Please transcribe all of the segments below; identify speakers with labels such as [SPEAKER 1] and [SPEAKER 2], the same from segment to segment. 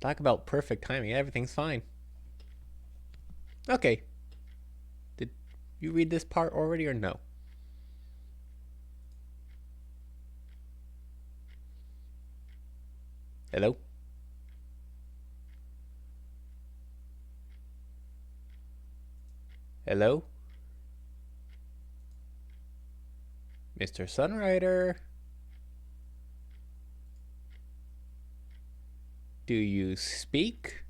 [SPEAKER 1] Talk about perfect timing. Everything's fine. Okay. Did you read this part already or no? Hello? Hello? Mr. Sunrider? Do you speak?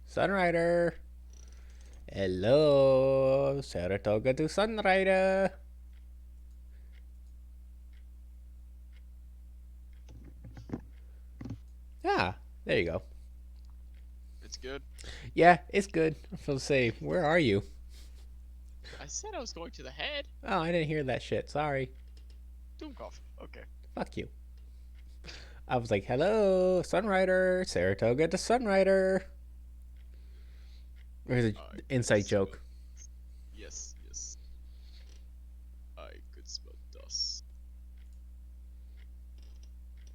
[SPEAKER 1] Sunrider? Hello? Saratoga to Sunrider? Ah, there you go.
[SPEAKER 2] It's good.
[SPEAKER 1] Yeah, it's good. I was supposed to say, where are you?
[SPEAKER 2] I said I was going to the head.
[SPEAKER 1] Oh, I didn't hear that shit. Sorry.
[SPEAKER 2] Doomcoff. Okay.
[SPEAKER 1] Fuck you. I was like, hello, Sunrider, Saratoga to Sunrider. There's an
[SPEAKER 2] I could
[SPEAKER 1] inside
[SPEAKER 2] smell.
[SPEAKER 1] joke.
[SPEAKER 2] Yes, yes. I could smell dust.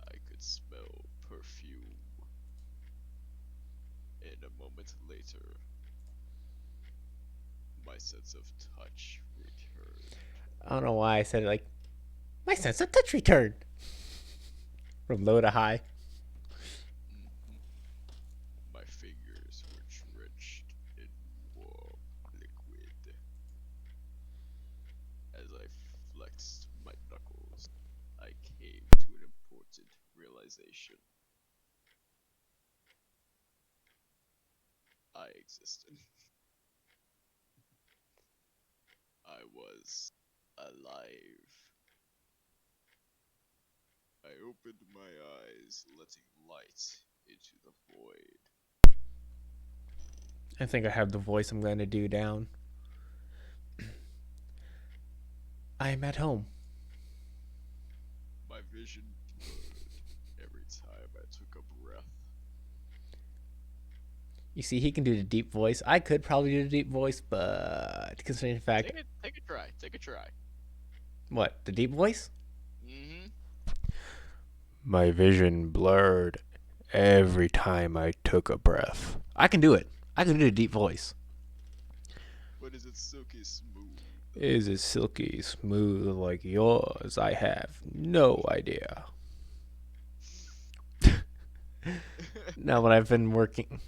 [SPEAKER 2] I could smell perfume. And a moment later, my sense of touch returned.
[SPEAKER 1] I don't know why I said it like, my sense of touch returned. From low to high.
[SPEAKER 2] Mhm. My fingers were drenched in warm liquid. As I flexed my knuckles, I came to an important realization. I existed. I was alive. I opened my eyes, letting light into the void.
[SPEAKER 1] I think I have the voice I'm going to do down. I am at home.
[SPEAKER 2] My vision blurred every time I took a breath.
[SPEAKER 1] You see, he can do the deep voice. I could probably do the deep voice, but considering the fact,
[SPEAKER 2] Take a try. Take a try.
[SPEAKER 1] what, the deep voice?
[SPEAKER 2] Mm-hmm.
[SPEAKER 1] My vision blurred every time I took a breath. I can do it. I can do the deep voice.
[SPEAKER 2] But is it silky smooth?
[SPEAKER 1] Is it silky smooth like yours? I have no idea. Now, when I've been working,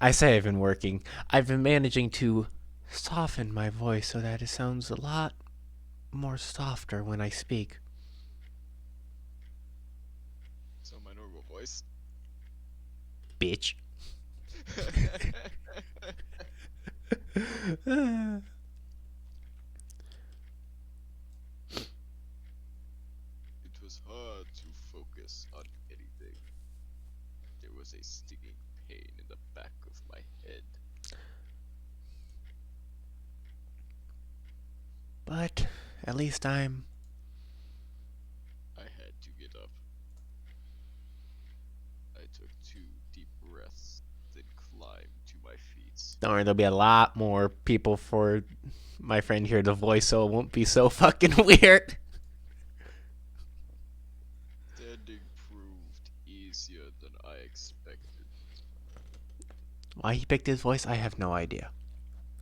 [SPEAKER 1] I say I've been working, I've been managing to soften my voice so that it sounds a lot more softer when I speak.
[SPEAKER 2] So my normal voice.
[SPEAKER 1] Bitch.
[SPEAKER 2] It was hard to focus on anything. There was a stinging pain in the back of my head.
[SPEAKER 1] But at least I'm.
[SPEAKER 2] I had to get up. I took two deep breaths, then climbed to my feet.
[SPEAKER 1] Don't worry, there'll be a lot more people for my friend here to voice, so it won't be so fucking weird.
[SPEAKER 2] Standing proved easier than I expected.
[SPEAKER 1] Why he picked his voice, I have no idea.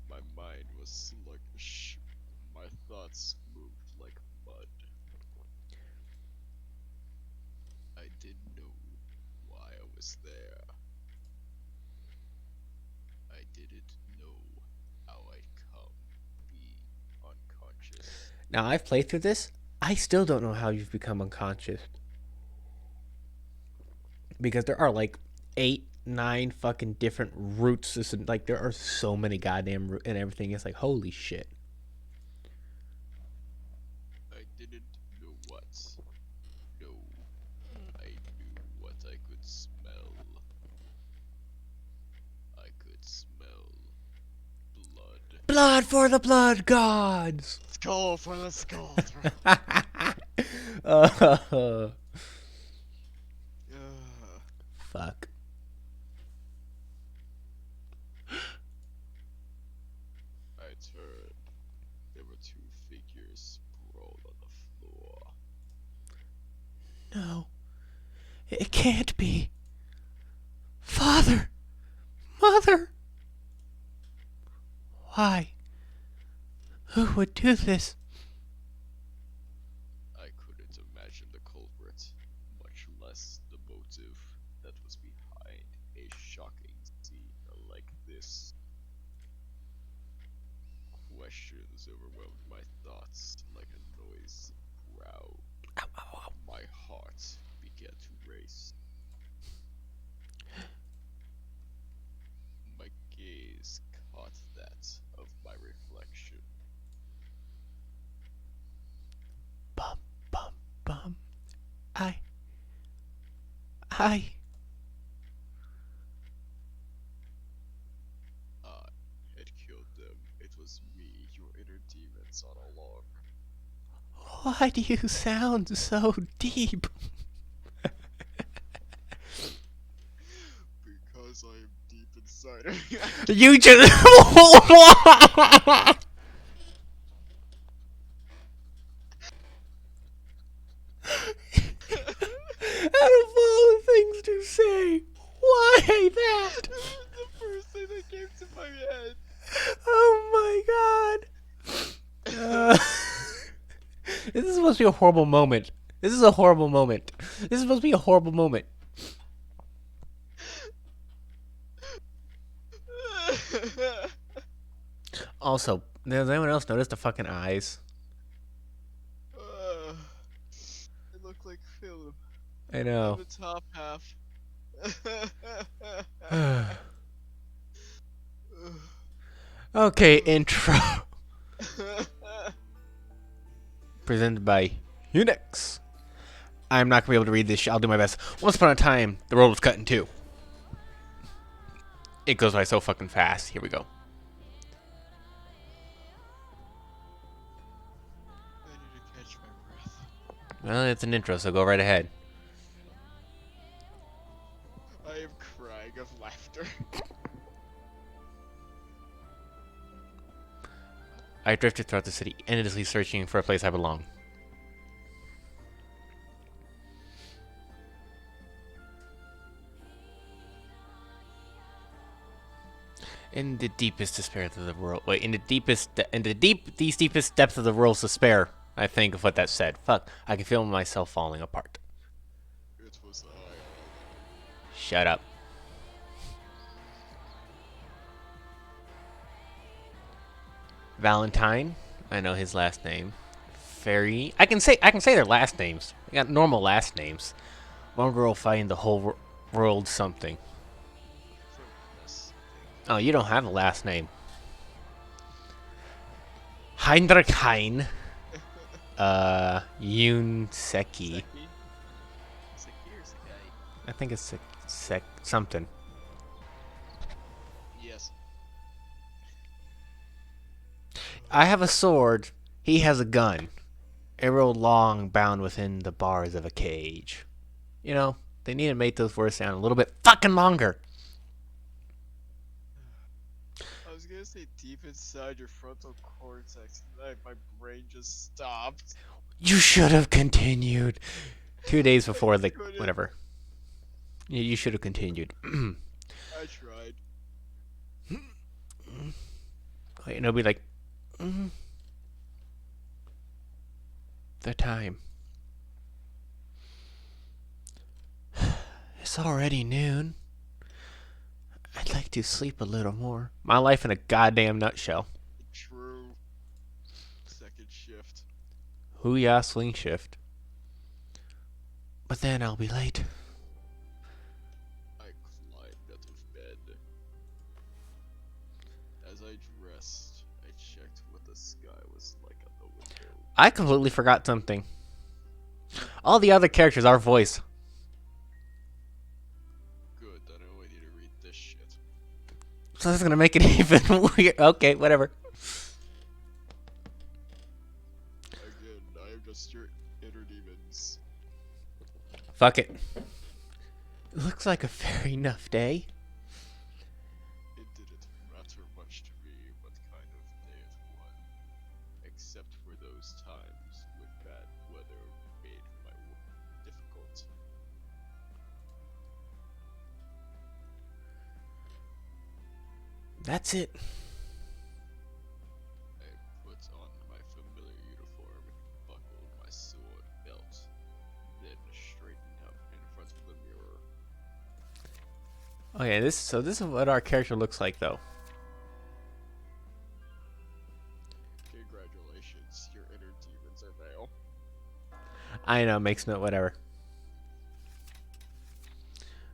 [SPEAKER 2] My mind was sluggish. My thoughts moved like mud. I didn't know why I was there. I didn't know how I'd come be unconscious.
[SPEAKER 1] Now, I've played through this. I still don't know how you've become unconscious. Because there are like 8, 9 fucking different routes. Like, there are so many goddamn routes and everything. It's like, holy shit.
[SPEAKER 2] I didn't know what. No, I knew what I could smell. I could smell blood.
[SPEAKER 1] Blood for the blood gods!
[SPEAKER 2] Skull for the skull throat.
[SPEAKER 1] uh,
[SPEAKER 2] Ugh.
[SPEAKER 1] fuck.
[SPEAKER 2] I turned. There were two figures sprawled on the floor.
[SPEAKER 1] It can't be. Father! Mother! Why? Who would do this?
[SPEAKER 2] I couldn't imagine the culprit, much less the motive that was behind a shocking scene like this. Questions overwhelmed my thoughts like a noisy growl.
[SPEAKER 1] Ow, ow, ow.
[SPEAKER 2] My heart began to race. My gaze caught that of my reflection.
[SPEAKER 1] Bum, bum, bum. I. I.
[SPEAKER 2] I had killed them. It was me, your inner demons all along.
[SPEAKER 1] Why do you sound so deep?
[SPEAKER 2] Because I am deep inside.
[SPEAKER 1] You just. Out of all the things to say, why that?
[SPEAKER 2] It was the first thing that came to my head.
[SPEAKER 1] Oh my god. This is supposed to be a horrible moment. This is a horrible moment. This is supposed to be a horrible moment. Also, does anyone else notice the fucking eyes?
[SPEAKER 2] It looked like film.
[SPEAKER 1] I
[SPEAKER 2] And
[SPEAKER 1] know.
[SPEAKER 2] the top half.
[SPEAKER 1] Okay, intro. Presented by Unix. I'm not gonna be able to read this shit. I'll do my best. Once upon a time, the world was cut in two. It goes by so fucking fast. Here we go.
[SPEAKER 2] I need to catch my breath.
[SPEAKER 1] Well, it's an intro, so go right ahead.
[SPEAKER 2] I am crying of laughter.
[SPEAKER 1] I drifted throughout the city, endlessly searching for a place I belong. In the deepest despair of the world. Wait, these deepest depths of the world's despair. I think of what that said. Fuck, I can feel myself falling apart.
[SPEAKER 2] It was I all along.
[SPEAKER 1] Shut up. Valentine. I know his last name. Fairy. I can say their last names. They got normal last names. One girl fighting the whole world something.
[SPEAKER 2] Yes,
[SPEAKER 1] Oh, you don't have a last name. Heinrich Hein.
[SPEAKER 2] I think.
[SPEAKER 1] Yoon
[SPEAKER 2] Seki?
[SPEAKER 1] Seki.
[SPEAKER 2] Seki or Sekai?
[SPEAKER 1] I think it's something.
[SPEAKER 2] Yes.
[SPEAKER 1] I have a sword. He has a gun. Arrow long bound within the bars of a cage. You know, they need to make those words sound a little bit fucking longer.
[SPEAKER 2] I was gonna say deep inside your frontal cortex, and then my brain just stopped.
[SPEAKER 1] You should have continued. 2 days before the
[SPEAKER 2] Couldn't.
[SPEAKER 1] whatever. You should have continued.
[SPEAKER 2] I tried.
[SPEAKER 1] And it'll be like the time. It's already noon. I'd like to sleep a little more. My life in a goddamn nutshell.
[SPEAKER 2] True. Second shift.
[SPEAKER 1] Hoo-yah swing shift. But then I'll be late.
[SPEAKER 2] I climbed out of bed. As I dressed, I checked what the sky was like on the window.
[SPEAKER 1] I completely forgot something. All the other characters are voiced.
[SPEAKER 2] Good, I know I need to read this shit.
[SPEAKER 1] So that's gonna make it even weird. Okay, whatever.
[SPEAKER 2] Again, I am just your inner demons.
[SPEAKER 1] Fuck it. It looks like a fair enough day.
[SPEAKER 2] It didn't matter much to me what kind of day it was, except for those times when bad weather made my work difficult.
[SPEAKER 1] That's it.
[SPEAKER 2] I put on my familiar uniform, buckled my sword belt, then straightened up in front of the mirror.
[SPEAKER 1] Okay, this is what our character looks like, though.
[SPEAKER 2] Congratulations, your inner demons are male.
[SPEAKER 1] I know, makes no whatever.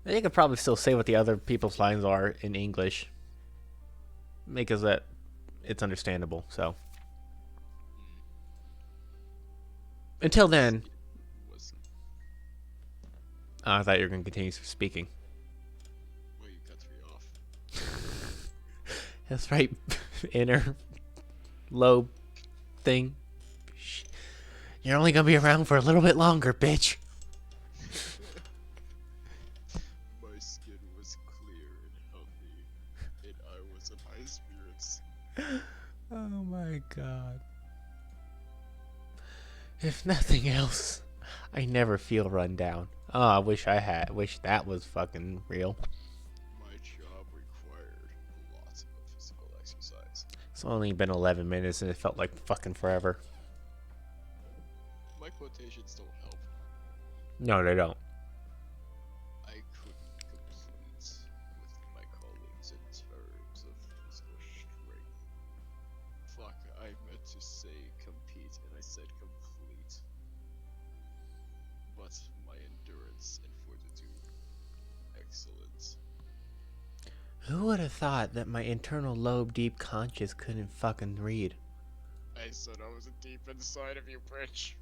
[SPEAKER 1] You could probably still say what the other people's lines are in English, because that it's understandable. So
[SPEAKER 2] Hmm.
[SPEAKER 1] until
[SPEAKER 2] My
[SPEAKER 1] then,
[SPEAKER 2] skin was.
[SPEAKER 1] I thought you were going to continue speaking.
[SPEAKER 2] Well, you cut me off.
[SPEAKER 1] That's right, inner lobe thing. You're only going to be around for a little bit longer, bitch.
[SPEAKER 2] My skin was clear and healthy, and I was in high spirits.
[SPEAKER 1] Oh my god. If nothing else, I never feel run down. Oh, I wish that was fucking real.
[SPEAKER 2] My job required lots of physical exercise.
[SPEAKER 1] It's only been 11 minutes and it felt like fucking forever.
[SPEAKER 2] My quotations don't help.
[SPEAKER 1] No, they don't.
[SPEAKER 2] I couldn't compete with my colleagues in terms of physical strength. Fuck, I meant to say compete and I said complete. But my endurance and fortitude, excellent.
[SPEAKER 1] Who would have thought that my internal lobe deep conscious couldn't fucking read?
[SPEAKER 2] I said I was deep inside of you, bitch.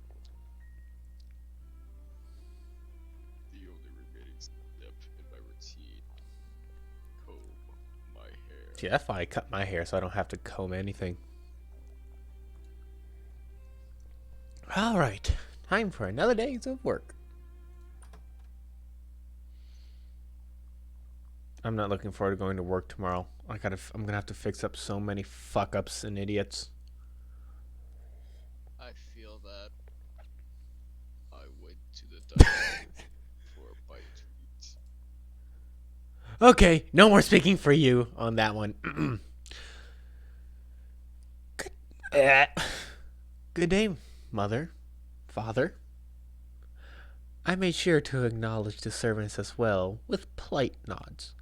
[SPEAKER 2] The only remaining step in my routine, comb my hair.
[SPEAKER 1] Gee, that's why I cut my hair so I don't have to comb anything. Alright, time for another day's of work. I'm not looking forward to going to work tomorrow. I'm gonna have to fix up so many fuck ups and idiots.
[SPEAKER 2] I feel that. I went to the dining for a bite to eat.
[SPEAKER 1] Okay, no more speaking for you on that one. Good day, mother, father. I made sure to acknowledge the servants as well, with polite nods.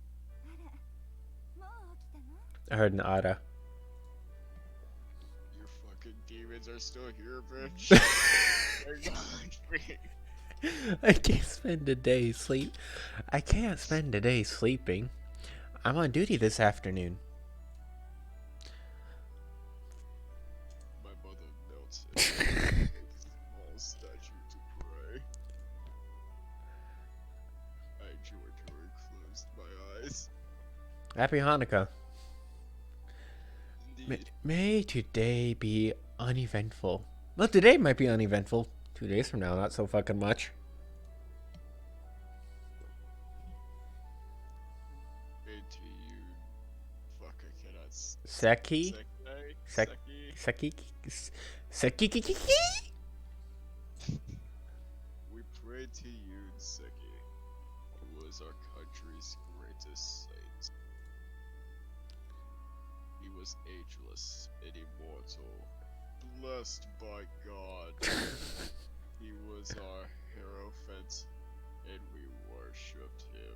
[SPEAKER 1] I heard an Ada.
[SPEAKER 2] Your fucking demons are still here, bitch. They're not free.
[SPEAKER 1] I can't spend a day sleep. I can't spend a day sleeping. I'm on duty this afternoon.
[SPEAKER 2] My mother knelt and made a small statue to pray. I joined her and closed my eyes.
[SPEAKER 1] Happy Hanukkah.
[SPEAKER 2] Indeed,
[SPEAKER 1] May today be uneventful. Well, today might be uneventful. 2 days from now, not so fucking much.
[SPEAKER 2] into you. Fuck, I cannot.
[SPEAKER 1] Seki?
[SPEAKER 2] Seki?
[SPEAKER 1] Seki? Seki?
[SPEAKER 2] We prayed to you, Seki, who was our country's greatest saint. He was ageless and immortal, blessed by God. He was our hierophant, and we worshipped him.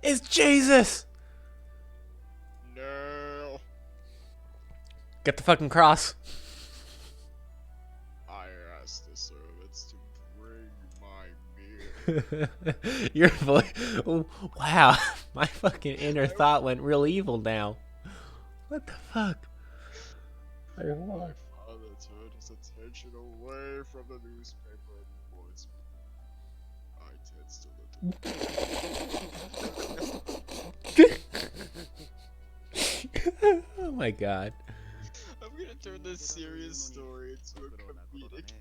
[SPEAKER 1] It's Jesus!
[SPEAKER 2] No!
[SPEAKER 1] Get the fucking cross.
[SPEAKER 2] I asked the servants to bring my meal.
[SPEAKER 1] Your voice. Oh, wow. My fucking inner thought went real evil now. What the fuck?
[SPEAKER 2] My father turned his attention away from the newspaper and towards me. I tensed a little.
[SPEAKER 1] Oh my god.
[SPEAKER 2] I'm gonna turn this serious story into a comedic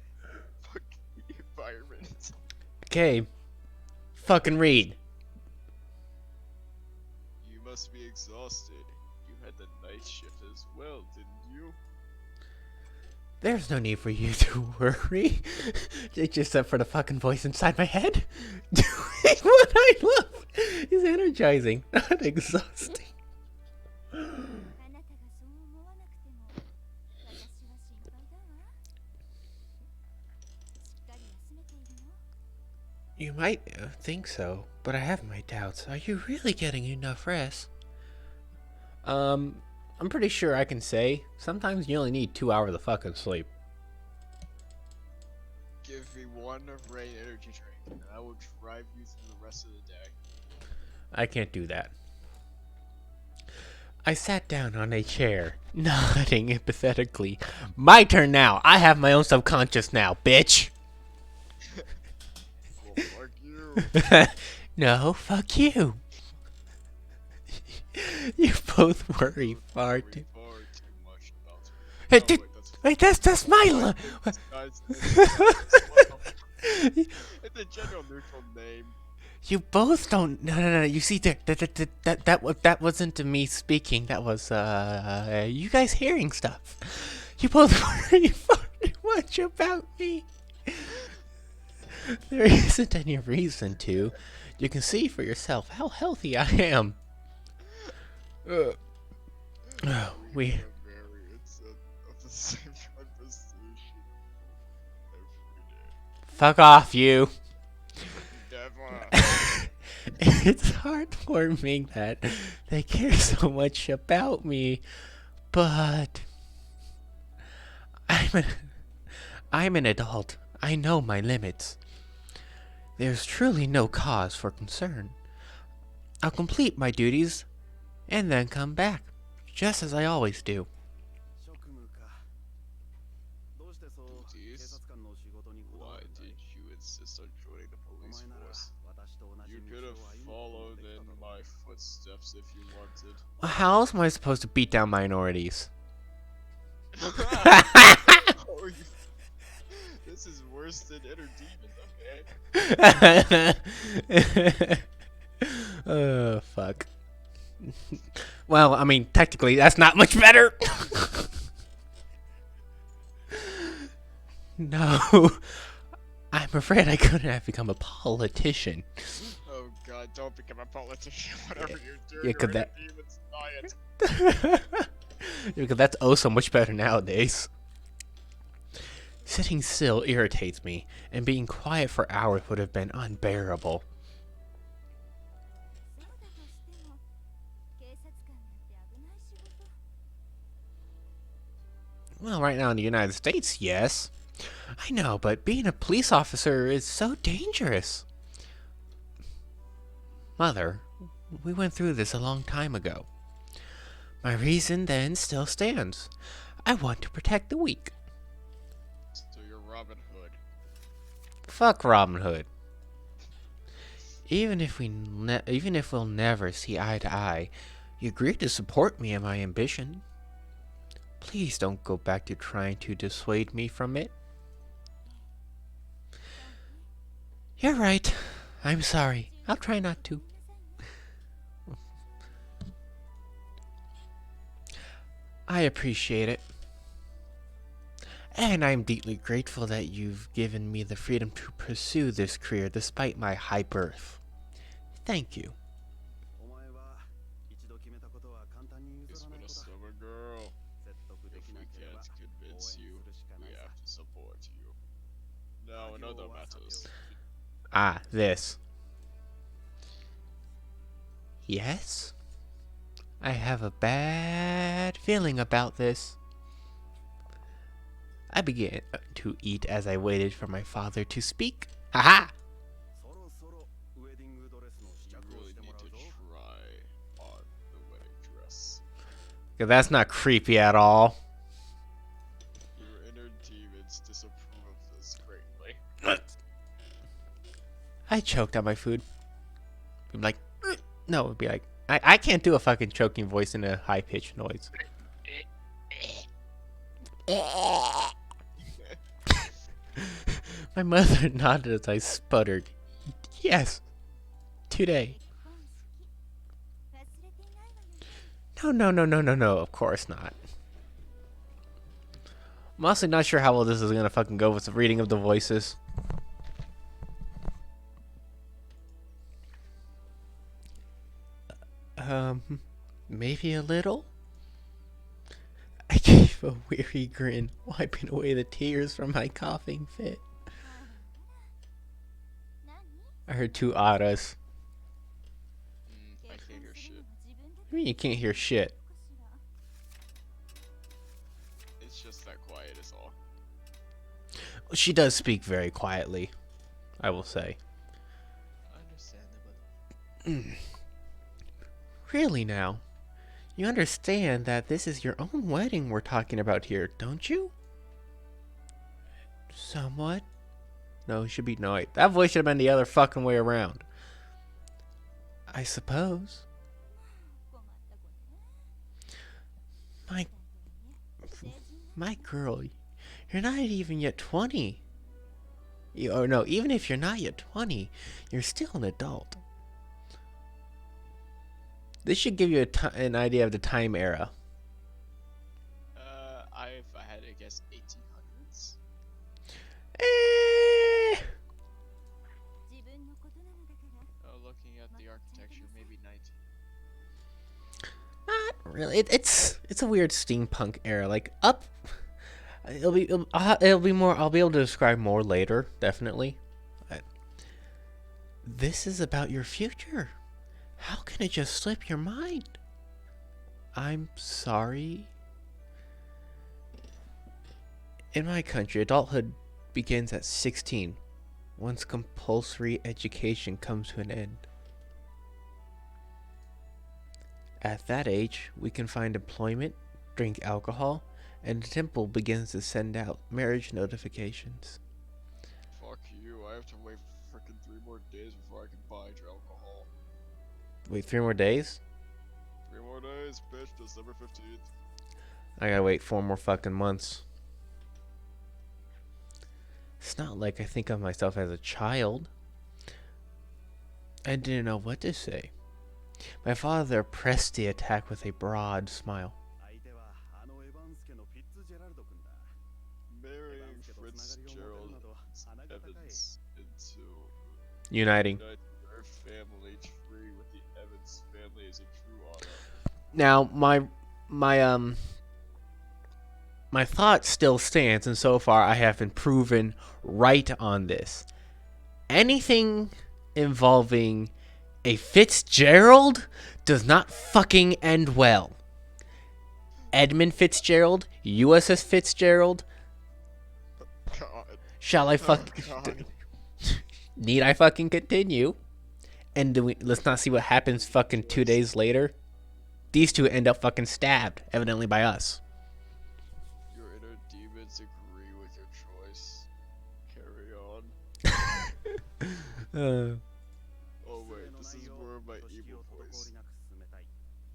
[SPEAKER 2] fucking environment.
[SPEAKER 1] Okay. Fucking read.
[SPEAKER 2] You must be exhausted. You had the night shift as well, didn't you?
[SPEAKER 1] There's no need for you to worry. Except for the fucking voice inside my head. Doing what I love is energizing, not exhausting. You might think so, but I have my doubts. Are you really getting enough rest? Um, I'm pretty sure I can say sometimes you only need 2 hours of fucking sleep.
[SPEAKER 2] Give me one rain energy drink, and I will drive you through the rest of the day.
[SPEAKER 1] I can't do that. I sat down on a chair, nodding empathetically. My turn now. I have my own subconscious now, bitch.
[SPEAKER 2] Well, fuck you.
[SPEAKER 1] No, fuck you. You both worry far too.
[SPEAKER 2] Far too much about me.
[SPEAKER 1] Hey,
[SPEAKER 2] No,
[SPEAKER 1] wait, that's my line.
[SPEAKER 2] It's a general neutral name.
[SPEAKER 1] You both don't. No. You see, that wasn't me speaking. That was you guys hearing stuff. You both worry far too much about me. There isn't any reason to. You can see for yourself how healthy I am. We.
[SPEAKER 2] Variants of the same conversation every
[SPEAKER 1] Fuck off, you.
[SPEAKER 2] day. Never.
[SPEAKER 1] It's heartwarming that they care so much about me, but I'm an, I'm an adult. I know my limits. There's truly no cause for concern. I'll complete my duties and then come back, just as I always do.
[SPEAKER 2] Duties? Why did you insist on joining the police force? You could have followed in my footsteps if you wanted.
[SPEAKER 1] How else am I supposed to beat down minorities?
[SPEAKER 2] Oh, this is worse than Inner Demon, okay?
[SPEAKER 1] Oh, fuck. Well, I mean, technically, that's not much better. No. I'm afraid I couldn't have become a politician.
[SPEAKER 2] Oh god, don't become a politician, whatever you're doing.
[SPEAKER 1] Yeah, could
[SPEAKER 2] Inner
[SPEAKER 1] that-
[SPEAKER 2] Demon's diet.
[SPEAKER 1] Because that's oh so much better nowadays. Sitting still irritates me, and being quiet for hours would have been unbearable. Well, right now in the United States, yes. I know, but being a police officer is so dangerous. Mother, we went through this a long time ago. My reason then still stands. I want to protect the weak.
[SPEAKER 2] So you're Robin Hood.
[SPEAKER 1] Fuck Robin Hood. Even if we'll never see eye to eye, you agreed to support me in my ambition. Please don't go back to trying to dissuade me from it. You're right. I'm sorry. I'll try not to. I appreciate it. And I'm deeply grateful that you've given me the freedom to pursue this career despite my high birth. Thank you.
[SPEAKER 2] It's been a stubborn girl. If we can't convince you, we have to support you. Now, in other matters.
[SPEAKER 1] Ah, this. Yes? I have a bad feeling about this. I began to eat as I waited for my father to speak. Haha!
[SPEAKER 2] You really need to try on the wedding dress.
[SPEAKER 1] That's not creepy at all.
[SPEAKER 2] Your inner demons disapprove of this greatly.
[SPEAKER 1] I choked on my food. I'm like, no, it would be like, I can't do a fucking choking voice in a high pitched noise. My mother nodded as I sputtered. Yes, today. No, of course not. I'm honestly not sure how well this is gonna fucking go with the reading of the voices. Maybe a little? I gave a weary grin, wiping away the tears from my coughing fit. heard two auras.
[SPEAKER 2] I can't hear shit.
[SPEAKER 1] I mean, you can't hear shit.
[SPEAKER 2] It's just that quiet is all.
[SPEAKER 1] She does speak very quietly, I will say.
[SPEAKER 2] Understandable.
[SPEAKER 1] Really now? You understand that this is your own wedding we're talking about here, don't you? Somewhat. No, it should be no. Wait, that voice should have been the other fucking way around. I suppose. My, my girl, you're not even yet 20. Or no, even if you're not yet 20, you're still an adult. This should give you an idea of the time era.
[SPEAKER 2] If I had to guess 1800s.
[SPEAKER 1] Eh,
[SPEAKER 2] Looking at the architecture, maybe 19.
[SPEAKER 1] not really. It's a weird steampunk era. Like up, it'll be more. I'll be able to describe more later, definitely. This is about your future. How can it just slip your mind? I'm sorry. In my country, adulthood begins at 16, once compulsory education comes to an end. At that age, we can find employment, drink alcohol, and the temple begins to send out marriage notifications.
[SPEAKER 2] Fuck you, I have to wait for frickin' 3 more days before I can buy your alcohol.
[SPEAKER 1] Wait, 3 more days?
[SPEAKER 2] 3 more days, bitch, December 15th.
[SPEAKER 1] I gotta wait 4 more fucking months. It's not like I think of myself as a child. I didn't know what to say. My father pressed the attack with a broad smile.
[SPEAKER 2] Marrying Fitzgerald Evans into
[SPEAKER 1] Uniting.
[SPEAKER 2] our family tree with the Evans family is a true honor.
[SPEAKER 1] Now, my thought still stands, and so far I have been proven right on this. Anything involving a Fitzgerald does not fucking end well. Edmund Fitzgerald, USS Fitzgerald.
[SPEAKER 2] God.
[SPEAKER 1] Shall I fuck?
[SPEAKER 2] God.
[SPEAKER 1] Need I fucking continue? And let's not see what happens fucking 2 days later. These two end up fucking stabbed, evidently by us.
[SPEAKER 2] Your inner demons agree with your choice. Carry on. Oh wait, this is more of my evil voice.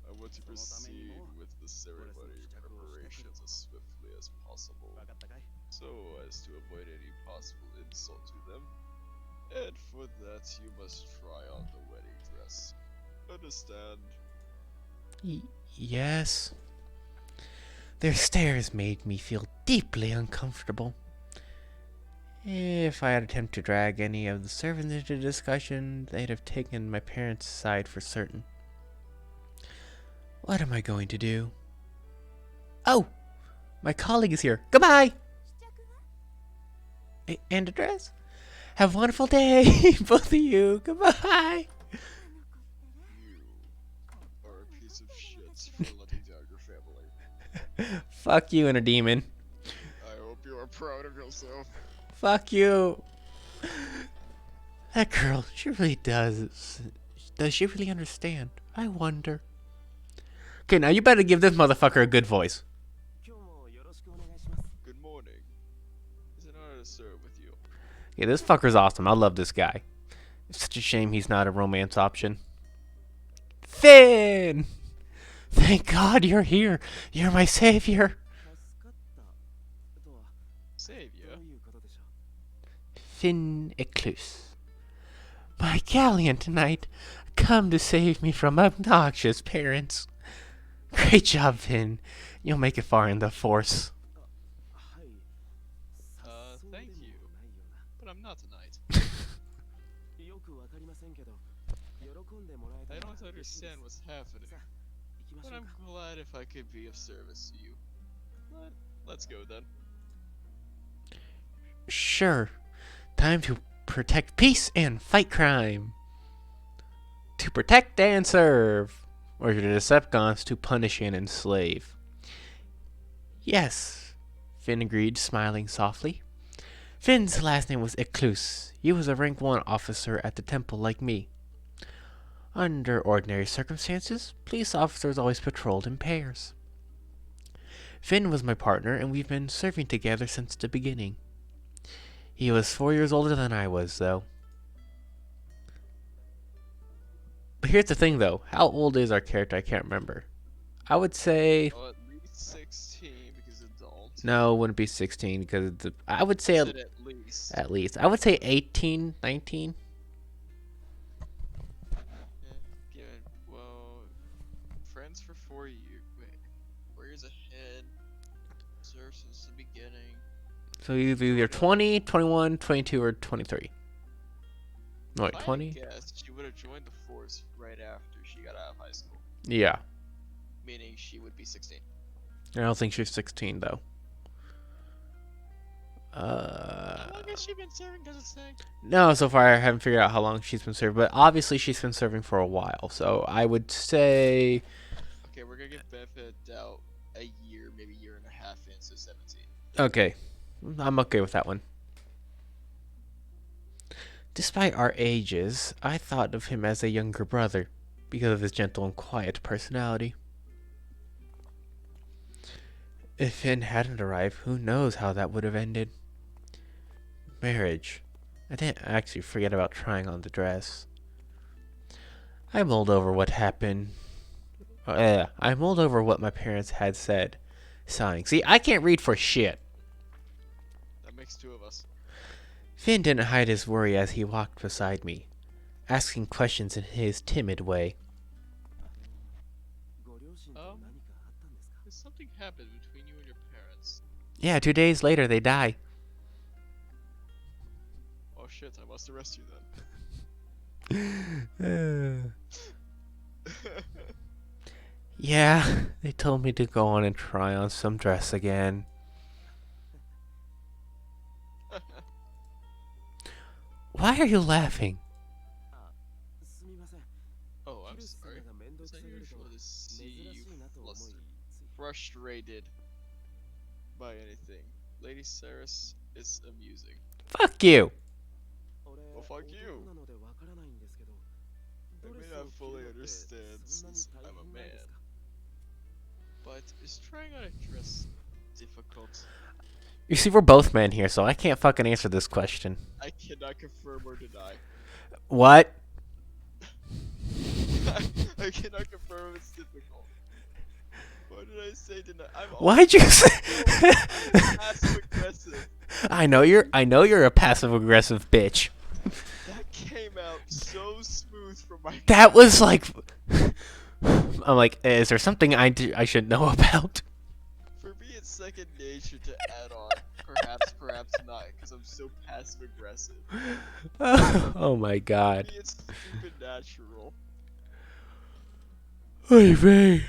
[SPEAKER 2] I want to proceed with the ceremony preparations as swiftly as possible, so as to avoid any possible insult to them. And for that, you must try on the wedding dress. Understand?
[SPEAKER 1] Yes. Their stares made me feel deeply uncomfortable. If I had attempted to drag any of the servants into discussion, they'd have taken my parents' side for certain. What am I going to do? Oh! My colleague is here. Goodbye! And a dress? Have a wonderful day, both of you. Goodbye!
[SPEAKER 2] You are a piece of shit for letting down your family.
[SPEAKER 1] Fuck you and a demon.
[SPEAKER 2] I hope you are proud of yourself.
[SPEAKER 1] Fuck you. That girl, she really does. Does she really understand? I wonder. Okay, now you better give this motherfucker a good voice.
[SPEAKER 2] Good morning. It's an honor to serve with you.
[SPEAKER 1] Yeah, this fucker's awesome. I love this guy. It's such a shame he's not a romance option. Finn! Thank God you're here. You're my savior.
[SPEAKER 2] Savior?
[SPEAKER 1] Finn Ecluse. My gallant knight, come to save me from obnoxious parents. Great job, Finn. You'll make it far in the Force.
[SPEAKER 2] Thank you. But I'm not a knight. I don't understand what's happening. But I'm glad if I could be of service to you. Let's go then.
[SPEAKER 1] Sure. Time to protect peace and fight crime. To protect and serve. Or the Decepticons to punish and enslave. Yes, Finn agreed, smiling softly. Finn's last name was Ecluse. He was a rank 1 officer at the temple like me. Under ordinary circumstances, police officers always patrolled in pairs. Finn was my partner, and we've been serving together since the beginning. He was 4 years older than I was, though. But here's the thing, though. How old is our character? I can't remember. I would say...
[SPEAKER 2] Oh, at least 16 because adult.
[SPEAKER 1] No, it wouldn't be 16 because I would say
[SPEAKER 2] Is it at least?
[SPEAKER 1] at least. I would say 18, 19.
[SPEAKER 2] Yeah, well, friends for 4 years. Wait, 4 years ahead. Served since the beginning.
[SPEAKER 1] So either 20, 21, 22, or 23. No, wait,
[SPEAKER 2] If I
[SPEAKER 1] 20?
[SPEAKER 2] guess she would have joined the force right after she got out of high school.
[SPEAKER 1] Yeah.
[SPEAKER 2] Meaning she would be 16.
[SPEAKER 1] I don't think she's 16, though.
[SPEAKER 2] How long has she been serving, does it say?
[SPEAKER 1] No, so far I haven't figured out how long she's been serving, but obviously she's been serving for a while. So I would say...
[SPEAKER 2] Okay, we're gonna give benefit of doubt a year, maybe a year and a half in, so 17.
[SPEAKER 1] Okay. I'm okay with that one. Despite our ages, I thought of him as a younger brother because of his gentle and quiet personality. If Finn hadn't arrived, who knows how that would have ended. Marriage. I didn't actually forget about trying on the dress. I mulled over what happened. I mulled over what my parents had said, sighing. See, I can't read for shit.
[SPEAKER 2] That makes 2 of us.
[SPEAKER 1] Finn didn't hide his worry as he walked beside me, asking questions in his timid way.
[SPEAKER 2] Has something happened between you and your parents?
[SPEAKER 1] Yeah, 2 days later they die.
[SPEAKER 2] Oh shit, I must arrest you then.
[SPEAKER 1] Yeah, they told me to go on and try on some dress again. Why are you laughing?
[SPEAKER 2] Oh, I'm sorry. It's unusual to see you frustrated by anything. Lady Saris is amusing.
[SPEAKER 1] Fuck you!
[SPEAKER 2] Well, fuck you! I may not fully understand since I'm a man. But is trying on a dress difficult?
[SPEAKER 1] You see, we're both men here, so I can't fucking answer this question.
[SPEAKER 2] I cannot confirm or deny.
[SPEAKER 1] What?
[SPEAKER 2] I cannot confirm it's difficult. What did I say deny?
[SPEAKER 1] Why'd you say?
[SPEAKER 2] Passive aggressive.
[SPEAKER 1] I know you're a passive aggressive bitch.
[SPEAKER 2] That came out so smooth from my.
[SPEAKER 1] That was like, I'm like, is there something I should know about?
[SPEAKER 2] For me, it's second nature to add on. Perhaps not, because I'm so passive aggressive.
[SPEAKER 1] Oh my god.
[SPEAKER 2] For me, it's stupid natural.
[SPEAKER 1] Oy vey.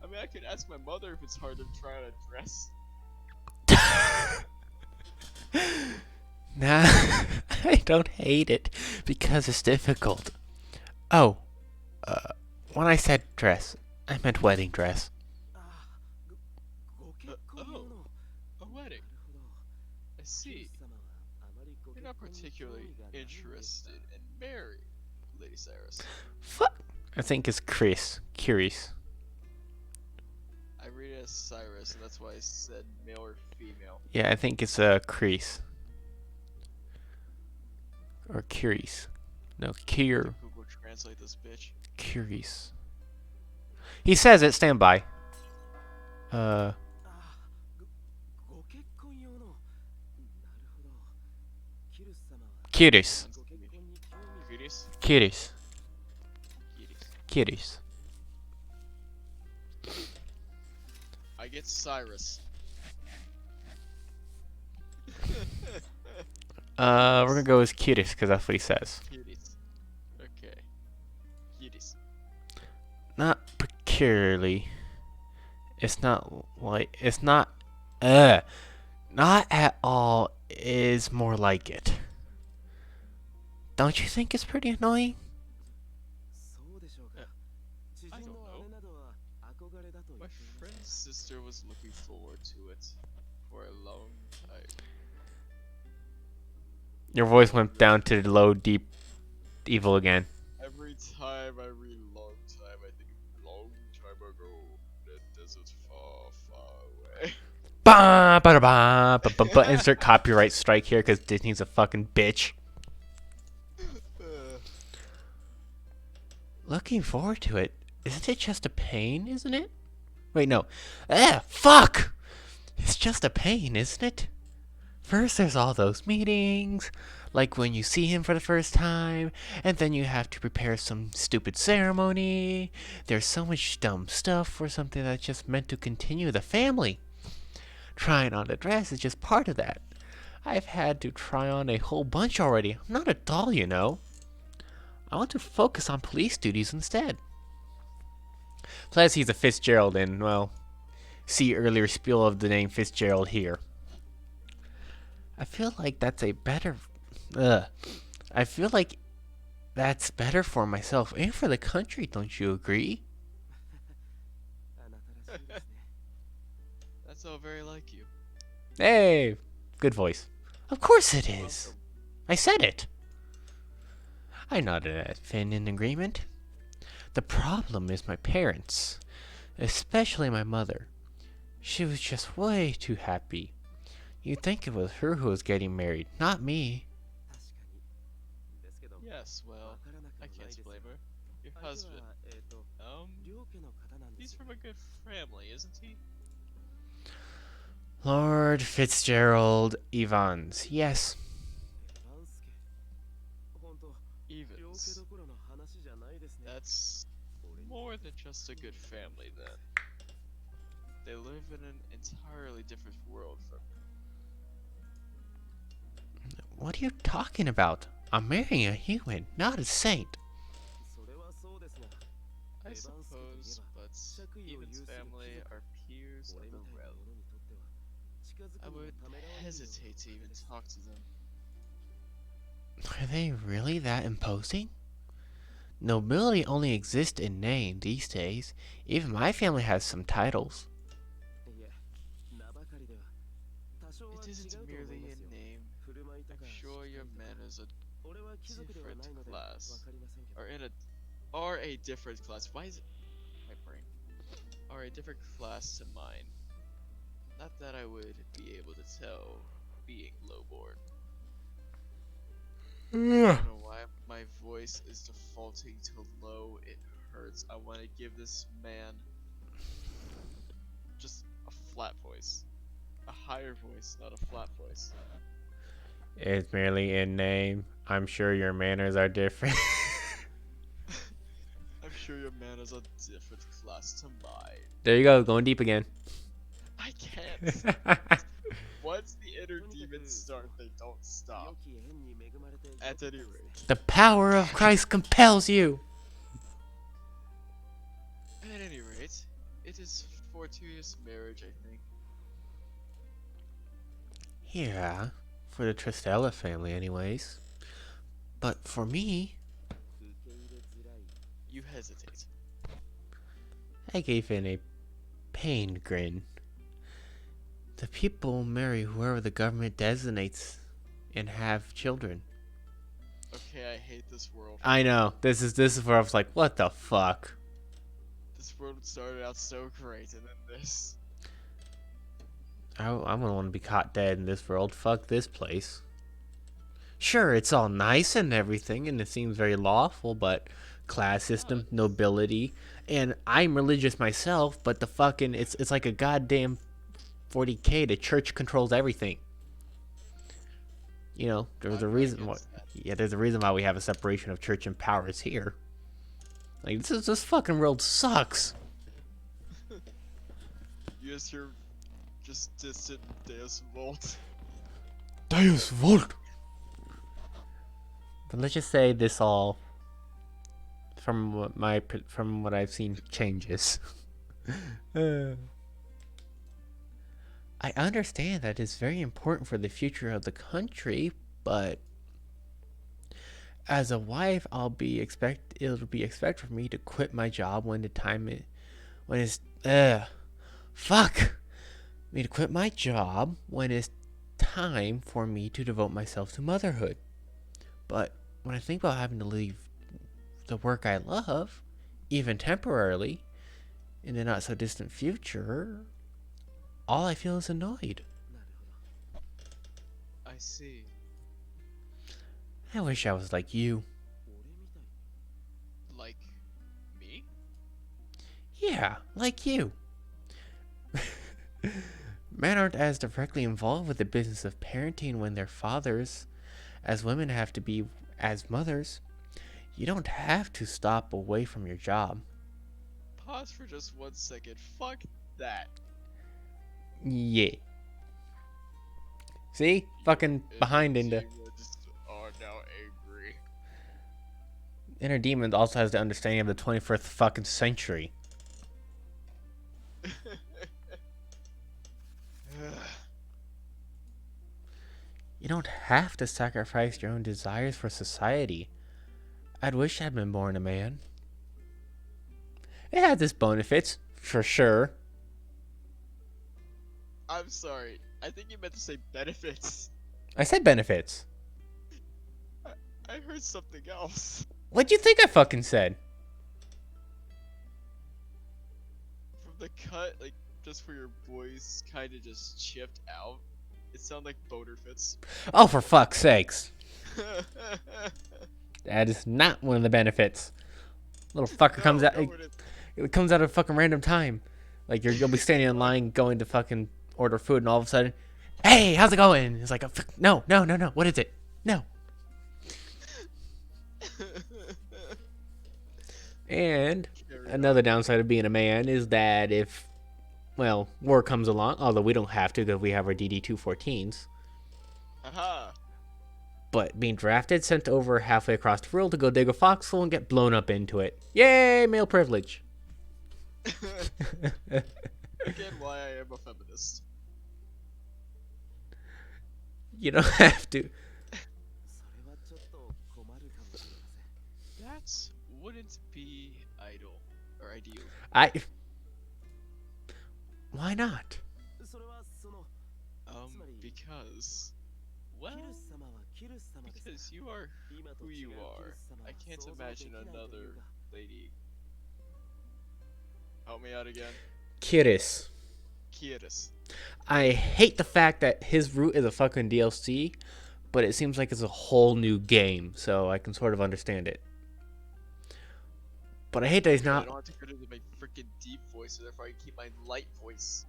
[SPEAKER 2] I mean, I could ask my mother if it's hard to try on a dress.
[SPEAKER 1] Nah, I don't hate it because it's difficult. Oh, when I said dress, I meant wedding dress.
[SPEAKER 2] Oh, a wedding. I see. You're not particularly interested in marrying, Lady Saris.
[SPEAKER 1] Fuck. I think it's Curious.
[SPEAKER 2] I read it as Cyrus, and that's why I said male or female.
[SPEAKER 1] Yeah, I think it's Crease. Or Curious. No,
[SPEAKER 2] Google translate this bitch.
[SPEAKER 1] Curious. He says it, stand by. Curious.
[SPEAKER 2] Curious?
[SPEAKER 1] Curious.
[SPEAKER 2] Curious.
[SPEAKER 1] Curious.
[SPEAKER 2] I get Cyrus.
[SPEAKER 1] We're gonna go with Curious because that's what he says.
[SPEAKER 2] Cuties. Okay. Cuties.
[SPEAKER 1] Not peculiarly. It's not like not at all is more like it. Don't you think it's pretty annoying?
[SPEAKER 2] Uh, I don't know. My friend's sister was looking forward to it for a long time.
[SPEAKER 1] Your voice went down to the low, deep evil again.
[SPEAKER 2] Every time I read long time, I think long time ago, that desert far, far away.
[SPEAKER 1] Ba ba ba ba ba ba. Insert copyright strike here because Disney's a fucking bitch.
[SPEAKER 2] Uh,
[SPEAKER 1] Looking forward to it. Isn't it just a pain, isn't it? Wait, no. Fuck! It's just a pain, isn't it? First, there's all those meetings, like when you see him for the first time, and then you have to prepare some stupid ceremony. There's so much dumb stuff for something that's just meant to continue the family. Trying on the dress is just part of that. I've had to try on a whole bunch already. I'm not a doll, you know. I want to focus on police duties instead. Plus, he's a Fitzgerald, and, well, see earlier spiel of the name Fitzgerald here. I feel like that's a better. I feel like that's better for myself and for the country, don't you agree?
[SPEAKER 2] that's all very like you.
[SPEAKER 1] Hey, good voice. Of course it
[SPEAKER 2] You're
[SPEAKER 1] is.
[SPEAKER 2] welcome.
[SPEAKER 1] I said it. I nodded at Finn in agreement. The problem is my parents, especially my mother. She was just way too happy. You'd think it was her who was getting married, not me.
[SPEAKER 2] Yes, well, I can't blame her. Your husband, um, he's from a good family, isn't he?
[SPEAKER 1] Lord Fitzgerald Evans, yes.
[SPEAKER 2] Evans. That's more than just a good family, then. They live in an entirely different world from me.
[SPEAKER 1] What are you talking about? I'm marrying a human, not a saint.
[SPEAKER 2] I suppose, but Evan's family are peers of the realm. I would hesitate to even talk to them.
[SPEAKER 1] Are they really that imposing? Nobility only exists in name these days. Even my family has some titles.
[SPEAKER 2] It isn't merely in name. I'm sure your manners are different class. Are a different class. Why is it my brain? Are a different class to mine. Not that I would be able to tell, being lowborn. I don't know why my voice is defaulting to low. It hurts. I want to give this man just a flat voice. A higher voice, not a flat voice.
[SPEAKER 1] It's merely in name. I'm sure your manners are different.
[SPEAKER 2] I'm sure your manners are different class to mine.
[SPEAKER 1] There you go, going deep again.
[SPEAKER 2] I can't. Once the inner demons start, they don't stop. At any rate.
[SPEAKER 1] The power of Christ compels you.
[SPEAKER 2] At any rate, it is fortuitous marriage, I think.
[SPEAKER 1] Yeah, for the Tristella family, anyways. But for me,
[SPEAKER 2] You hesitate.
[SPEAKER 1] I gave in a pained grin. The people marry whoever the government designates and have children.
[SPEAKER 2] Okay, I hate this world.
[SPEAKER 1] I know. This is where I was like, what the fuck?
[SPEAKER 2] This world started out so great, and then this.
[SPEAKER 1] I'm gonna want to be caught dead in this world. Fuck this place. Sure, it's all nice and everything, and it seems very lawful, but class system, nobility, and I'm religious myself, but the fucking it's like a goddamn 40k. The church controls everything. You know, there's a
[SPEAKER 2] I'm
[SPEAKER 1] reason why.
[SPEAKER 2] against that.
[SPEAKER 1] Yeah, there's a reason why we have a separation of church and powers here. Like this fucking world sucks.
[SPEAKER 2] You just hear just distant Deus Volt.
[SPEAKER 1] Deus Volt. But let's just say this all, from what I've seen, changes. I understand that it's very important for the future of the country, but As a wife, it'll be expected for me to quit my job when the time is when it's fuck me to quit my job when it's time for me to devote myself to motherhood. But when I think about having to leave the work I love, even temporarily, in the not so distant future, all I feel is annoyed.
[SPEAKER 2] I see.
[SPEAKER 1] I wish I was like you.
[SPEAKER 2] Like me?
[SPEAKER 1] Yeah, like you. Men aren't as directly involved with the business of parenting when they're fathers as women have to be as mothers. You don't have to stop away from your job.
[SPEAKER 2] Pause for just 1 second. Fuck that.
[SPEAKER 1] Yeah. See? Fucking behind into
[SPEAKER 2] Demons are now angry.
[SPEAKER 1] Inner Demon also has the understanding of the 21st fucking century. You don't have to sacrifice your own desires for society. I'd wish I'd been born a man. It had its benefits, for sure.
[SPEAKER 2] I'm sorry. I think you meant to say benefits.
[SPEAKER 1] I said benefits.
[SPEAKER 2] I heard something else.
[SPEAKER 1] What'd you think I fucking said?
[SPEAKER 2] From the cut, like, just where your voice kind of just chipped out, it sounded like boner fits.
[SPEAKER 1] Oh, for fuck's sakes. That is not one of the benefits. Little fucker comes out. It comes out at a fucking random time. Like you'll be standing in line going to fucking order food, and all of a sudden, hey, how's it going? It's like, no. What is it? No. And another downside of being a man is that if, well, war comes along, although we don't have to because we have our DD-214s.
[SPEAKER 2] Aha.
[SPEAKER 1] But being drafted, sent over halfway across the world to go dig a foxhole and get blown up into it. Yay, male privilege.
[SPEAKER 2] Again, why I am a feminist.
[SPEAKER 1] You don't have to.
[SPEAKER 2] That wouldn't be idle or ideal.
[SPEAKER 1] Why not?
[SPEAKER 2] Because, well, because you are who you are. I can't imagine another lady. Help me out again.
[SPEAKER 1] Kiris.
[SPEAKER 2] Kiedis.
[SPEAKER 1] I hate the fact that his route is a fucking DLC, but it seems like it's a whole new game, so I can sort of understand it. But I hate that he's not.
[SPEAKER 2] I don't have to go to my freaking deep voice, so therefore I can keep my light voice.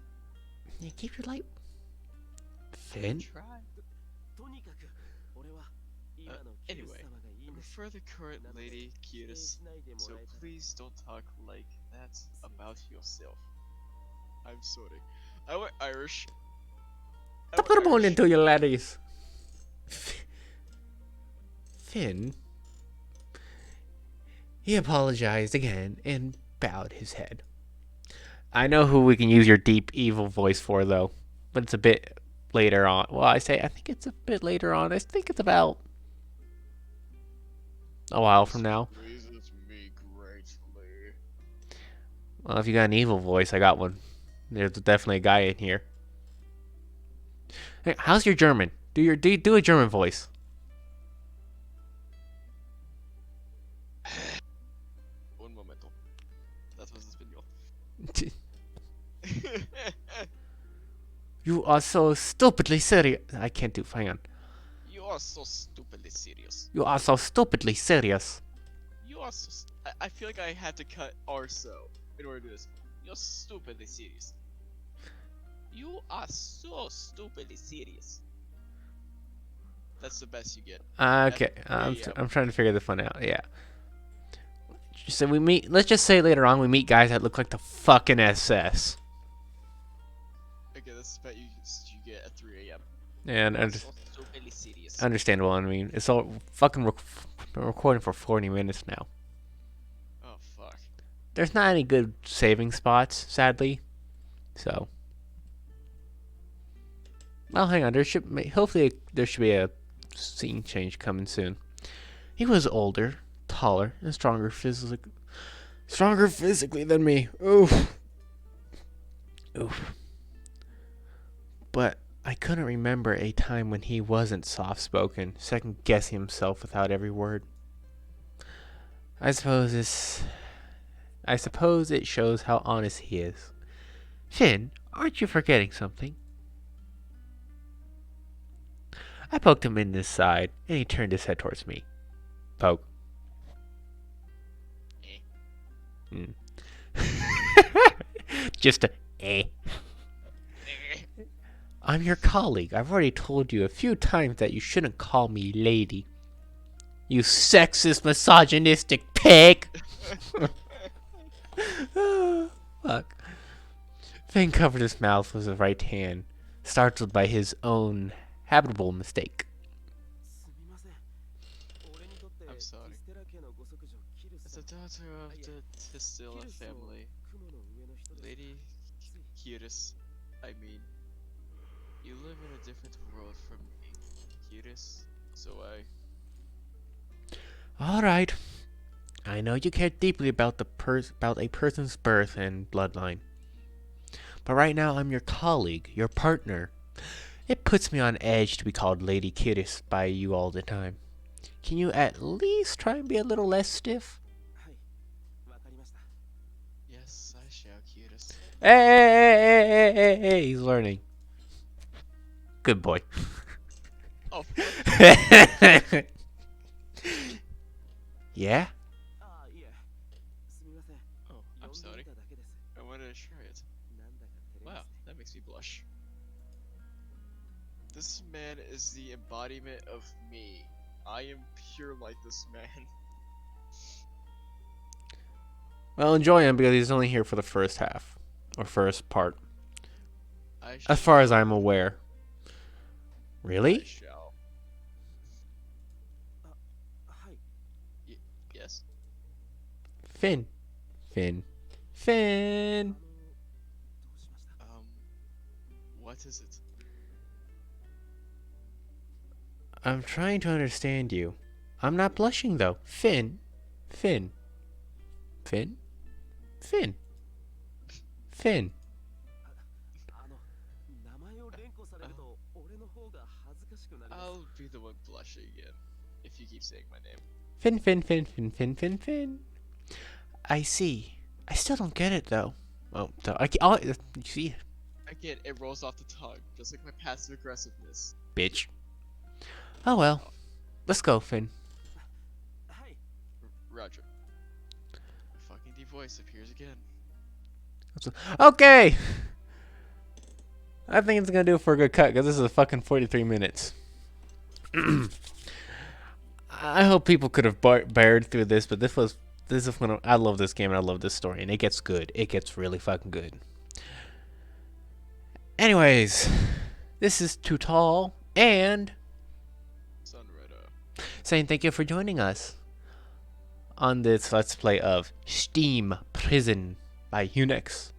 [SPEAKER 1] You keep your light. Finn?
[SPEAKER 2] Try. Anyway, I prefer the current lady, Kiedis, so please don't talk like that about yourself. I'm sorry. I went Irish.
[SPEAKER 1] Stop putting on into your laddies. Finn. He apologized again and bowed his head. I know who we can use your deep evil voice for, though, but it's a bit later on. Well, I think it's a bit later on. I think it's about a while from now.
[SPEAKER 2] Pleases me greatly.
[SPEAKER 1] Well, if you got an evil voice, I got one. There's definitely a guy in here. Hey, how's your German? Do a German voice.
[SPEAKER 2] Un momento. That was español.
[SPEAKER 1] You are so stupidly serious. I can't do. Hang on.
[SPEAKER 2] You are so stupidly serious.
[SPEAKER 1] You are so stupidly serious.
[SPEAKER 2] You are so. I feel like I had to cut "arso" in order to do this. You're stupidly serious. You are so stupidly serious. That's the best you get.
[SPEAKER 1] Okay, I'm trying to figure this one out. Yeah. So we meet. Let's just say later on we meet guys that look like the fucking SS.
[SPEAKER 2] Okay, that's the bet you get at 3 a.m.
[SPEAKER 1] And
[SPEAKER 2] So stupidly serious.
[SPEAKER 1] understandable. I mean, it's all fucking recording for 40 minutes now.
[SPEAKER 2] Oh fuck.
[SPEAKER 1] There's not any good saving spots, sadly. So, well, hang on. Hopefully there should be a scene change coming soon. He was older, taller, and stronger physically than me. Oof. Oof. But I couldn't remember a time when he wasn't soft spoken, second guessing himself without every word. I suppose this I suppose it shows how honest he is. Finn, aren't you forgetting something? I poked him in his side, and he turned his head towards me. Poke.
[SPEAKER 2] Eh.
[SPEAKER 1] Mm. Just a eh. I'm your colleague. I've already told you a few times that you shouldn't call me lady. You sexist, misogynistic pig! Fuck. Finn covered his mouth with his right hand, startled by his own habitable mistake.
[SPEAKER 2] I'm sorry. As a daughter of the Tistilla family, Lady Cutis, I mean, you live in a different world from me, Cutis, so
[SPEAKER 1] Alright. I know you care deeply about about a person's birth and bloodline. But right now I'm your colleague, your partner. It puts me on edge to be called Lady Cutis by you all the time. Can you at least try and be a little less stiff?
[SPEAKER 2] yes, I shall, Cutis.
[SPEAKER 1] Hey, he's learning. Good boy.
[SPEAKER 2] Oh, fuck.
[SPEAKER 1] Yeah?
[SPEAKER 2] Oh, I'm sorry. I wanted to try it. Wow, that makes me blush. This man is the embodiment of me. I am pure like this man.
[SPEAKER 1] Well, enjoy him because he's only here for the first half. Or first part.
[SPEAKER 2] I
[SPEAKER 1] As far as
[SPEAKER 2] shall-
[SPEAKER 1] I'm aware.
[SPEAKER 2] I
[SPEAKER 1] Really?
[SPEAKER 2] shall. Yes?
[SPEAKER 1] Finn. Finn. Finn.
[SPEAKER 2] Um, what is it?
[SPEAKER 1] I'm trying to understand you. I'm not blushing though. Finn. Finn. Finn? Finn. Finn.
[SPEAKER 2] I'll be the one blushing again if you keep saying my name.
[SPEAKER 1] Finn, Finn, Finn, Finn, Finn, Finn, Finn. I see. I still don't get it though. Oh, you see,
[SPEAKER 2] Again, it rolls off the tongue, just like my passive aggressiveness.
[SPEAKER 1] bitch. Oh well. Let's go, Finn.
[SPEAKER 2] Roger. The fucking deep voice appears again.
[SPEAKER 1] Okay. I think it's gonna do it for a good cut because this is a fucking 43 minutes. I hope people could have bared through this, but this is one of, I love this game and I love this story, and it gets good. It gets really fucking good. Anyways, this is Too Tall and
[SPEAKER 2] Sunrider.
[SPEAKER 1] saying thank you for joining us on this Let's Play of Steam Prison by Unix.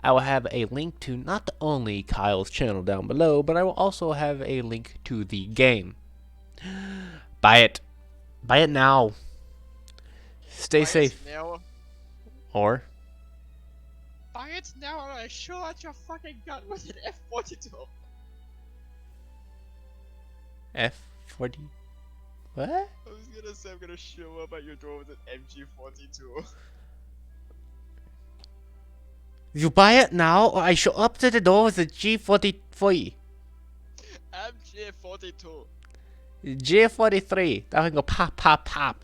[SPEAKER 1] I will have a link to not only Kyle's channel down below, but I will also have a link to the game. Buy it. Buy it now. Stay
[SPEAKER 2] Buy
[SPEAKER 1] safe.
[SPEAKER 2] It now.
[SPEAKER 1] Or
[SPEAKER 2] Buy it now or I shoot at your fucking gun with an F-42.
[SPEAKER 1] F40. What?
[SPEAKER 2] I was gonna say I'm gonna show up at your door with an MG-42.
[SPEAKER 1] You buy it now, or I show up to the door with a G43.
[SPEAKER 2] MG-42.
[SPEAKER 1] G43. That can go pop, pop, pop.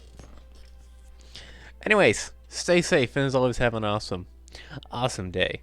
[SPEAKER 1] Anyways, stay safe and as always have an awesome day.